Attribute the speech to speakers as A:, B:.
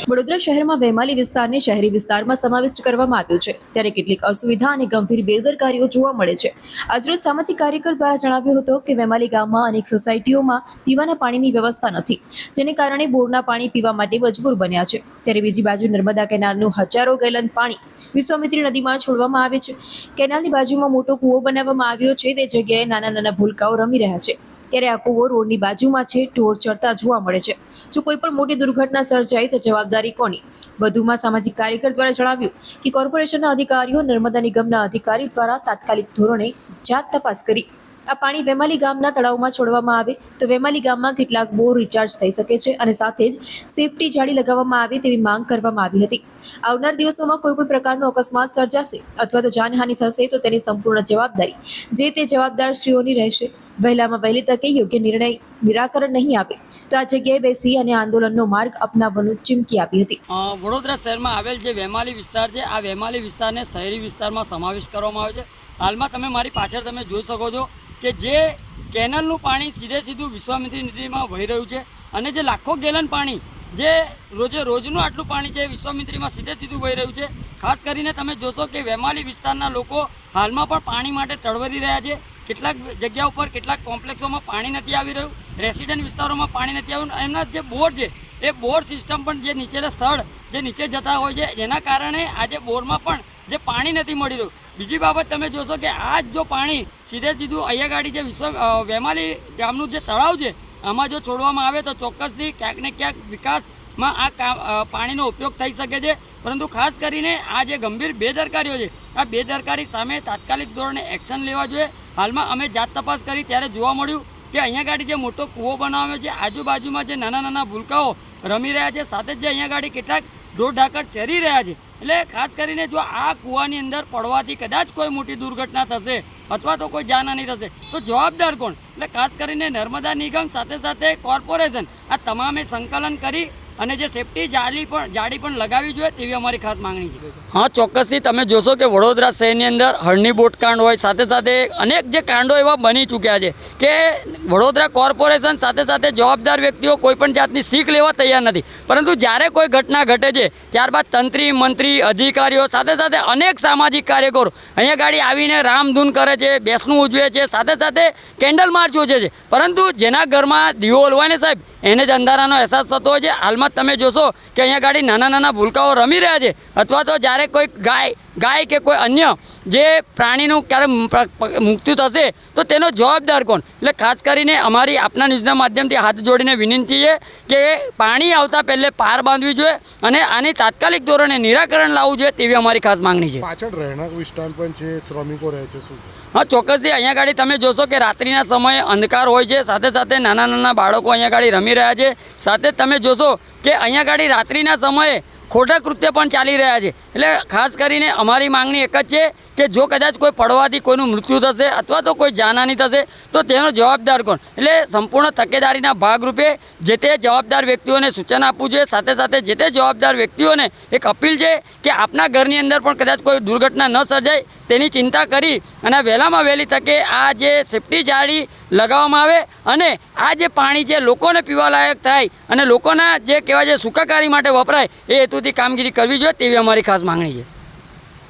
A: વડોદરા શહેરમાં વેમાલી વિસ્તારને શહેરી વિસ્તારમાં સમાવિષ્ટ કરવામાં આવ્યો છે, ત્યારે કેટલીક અસુવિધા અને ગંભીર બેદરકારીઓ જોવા મળે છે। આજરોજ સામાજિક કાર્યકર દ્વારા જણાવ્યું હતું કે વેમાલી ગામમાં અનેક સોસાયટીઓમાં પીવાના પાણીની વ્યવસ્થા નથી, જેને કારણે બોરના પાણી પીવા માટે મજબૂર બન્યા છે। ત્યારે બીજી બાજુ નર્મદા કેનાલનું હજારો ગેલન પાણી વિશ્વામિત્રી નદીમાં છોડવામાં આવે છે। કેનાલની બાજુમાં મોટો કૂવો બનાવવામાં આવ્યો છે, તે જગ્યાએ નાના નાના ભૂલકાઓ રમી રહ્યા છે। ત્યારે આ કૂવો રોડની બાજુમાં છે, ઢોર ચરતા જોવા મળે છે। જો કોઈ પણ મોટી દુર્ઘટના સર્જાય તો જવાબદારી કોની? વધુમાં સામાજિક કાર્યકર દ્વારા જણાવ્યું કે કોર્પોરેશનના અધિકારીઓ નર્મદા નિગમના અધિકારી દ્વારા તાત્કાલિક ધોરણે જાત તપાસ કરી આ પાણી વેમાલી ગામના તળાવમાં છોડવામાં આવે તો વેમાલી ગામમાં કેટલાક બોર રિચાર્જ થઈ શકે છે અને સાથે જ સેફટી જાળી લગાવવામાં આવે તેવી માંગ કરવામાં આવી હતી। આવનાર દિવસોમાં કોઈ પણ પ્રકારનો અકસ્માત સર્જાશે અથવા તો જાનહાનિ થશે તો તેની સંપૂર્ણ જવાબદારી જે તે જવાબદારશ્રીઓની રહેશે। વહેલામાં વહેલી તકે યોગ્ય નિરાકરણ નહીં આપે તો આ જગ્યાએ બેસી અને આંદોલનનો માર્ગ અપનાવવાનું ચીમકી આપી હતી।
B: વડોદરા શહેરમાં આવેલ જે વેમાલી વિસ્તાર છે, આ વેમાલી વિસ્તારને શહેરી વિસ્તારમાં સમાવેશ કરવામાં આવ્યો છે। હાલમાં તમે મારી પાછળ તમે જોઈ શકો છો કે જે કેનલનું પાણી સીધું વિશ્વામિત્રી નદીમાં વહી રહ્યું છે અને જે લાખો ગેલન પાણી જે રોજનું આટલું પાણી છે વિશ્વામિત્રીમાં સીધું વહી રહ્યું છે। ખાસ કરીને તમે જોશો કે વેમાલી વિસ્તારના લોકો હાલમાં પણ પાણી માટે તડવરી રહ્યા છે। કેટલાક જગ્યા ઉપર કેટલાક કોમ્પ્લેક્સોમાં પાણી નથી આવી રહ્યું, રેસિડેન્ટ વિસ્તારોમાં પાણી નથી આવ્યું। એમના જે બોર છે એ બોર સિસ્ટમ પણ જે નીચેના સ્થળ જે નીચે જતા હોય છે જેના કારણે આજે બોરમાં પણ જે પાણી નથી મળી રહ્યું। બીજી બાબત તમે જોશો કે આ જો પાણી સીધું અહીંયા ગાડી જે વેમાલી ગામનું જે તળાવ છે આમાં જો છોડવામાં આવે તો ચોક્કસથી ક્યાંક ને ક્યાંક વિકાસમાં આ પાણીનો ઉપયોગ થઈ શકે છે। પરંતુ ખાસ કરીને આ જે ગંભીર બેદરકારીઓ છે આ બેદરકારી સામે તાત્કાલિક ધોરણે એક્શન લેવા જોઈએ। હાલમાં અમે જાત તપાસ કરી ત્યારે જોવા મળ્યું કે અહીંયા ગાડી જે મોટો કૂવો બનાવ્યો છે, આજુબાજુમાં જે નાના નાના ભૂલકાઓ રમી રહ્યા છે, સાથે જ જે અહીંયા ગાડી કેટલાક ઢોર ઢાકર ચરી રહ્યા છે। એટલે ખાસ કરીને જો આ કૂવાની અંદર પડવાથી કદાચ કોઈ મોટી દુર્ઘટના થશે અથવા તો કોઈ જાનહાનિ થશે તો જવાબદાર કોણ? એટલે ખાસ કરીને નર્મદા નિગમ સાથે કોર્પોરેશન આ તમામે સંકલન કરી અને જે સેફટી જાળી પણ લગાવવી જોઈએ તેવી અમારી ખાસ માંગણી છે। હા, ચોક્કસથી તમે જોશો કે વડોદરા શહેરની અંદર હરણી બોટ કાંડ હોય, સાથે અનેક જે કાંડો એવા બની ચૂક્યા છે કે વડોદરા કોર્પોરેશન સાથે જવાબદાર વ્યક્તિઓ કોઈ પણ જાતની શીખ લેવા તૈયાર નથી। પરંતુ જ્યારે કોઈ ઘટના ઘટે છે ત્યારબાદ તંત્રી મંત્રી અધિકારીઓ સાથે અનેક સામાજિક કાર્યકરો અહીંયા ગાડી આવીને રામધૂન કરે છે, બેસણું ઉજવે છે, સાથે કેન્ડલ માર્ચ યોજે છે। પરંતુ જેના ઘરમાં દીવો ઓલવાય ને સાહેબ એને જ અંધારાનો અહેસાસ થતો હોય છે। હાલમાં તમે જોશો કે અહીંયા ગાડી નાના નાના ભૂલકાઓ રમી રહ્યા છે અથવા તો જ્યારે કોઈ ગાય કે કોઈ અન્ય જે પ્રાણીનું ક્યારે મૃત્યુ થશે તો તેનો જવાબદાર કોણ? એટલે ખાસ કરીને અમારી આપના ન્યૂઝના માધ્યમથી હાથ જોડીને વિનંતી છે કે પાણી આવતા પહેલે પાર બાંધવી જોઈએ અને આની તાત્કાલિક ધોરણે નિરાકરણ લાવવું જોઈએ તેવી અમારી ખાસ માંગણી છે।
C: પાછળ રહેણાંક વિસ્તાર પણ છે, શ્રમિકો રહે છે, શું?
B: હા, ચોક્કસથી અહીંયા ગાડી તમે જોશો કે રાત્રિના સમયે અંધકાર હોય છે, સાથે નાના નાના બાળકો અહીંયા ગાડી રમી રહ્યા છે। સાથે તમે જોશો કે અહીંયા ગાડી રાત્રિના સમયે ખોટા કૃત્ય પણ ચાલી રહ્યા છે। એટલે ખાસ કરીને અમારી માંગણી એક જ છે કે જો કદાચ કોઈ પડવાથી કોઈનું મૃત્યુ થશે અથવા તો કોઈ જાનહાનિ થશે તો તેનો જવાબદાર કોણ? એટલે સંપૂર્ણ તકેદારીના ભાગરૂપે જે તે જવાબદાર વ્યક્તિઓને સૂચન આપવું જોઈએ। સાથે જે તે જવાબદાર વ્યક્તિઓને એક અપીલ છે કે આપના ઘરની અંદર પણ કદાચ કોઈ દુર્ઘટના ન સર્જાય તેની ચિંતા કરી અને વહેલામાં વહેલી તકે આ જે સેફટી જાળી લગાવવામાં આવે અને આ જે પાણી છે લોકોને પીવા લાયક થાય અને લોકોના જે કહેવાય છે સુખાકારી માટે વપરાય એ હેતુથી કામગીરી કરવી જોઈએ તેવી અમારી ખાસ માંગણી છે।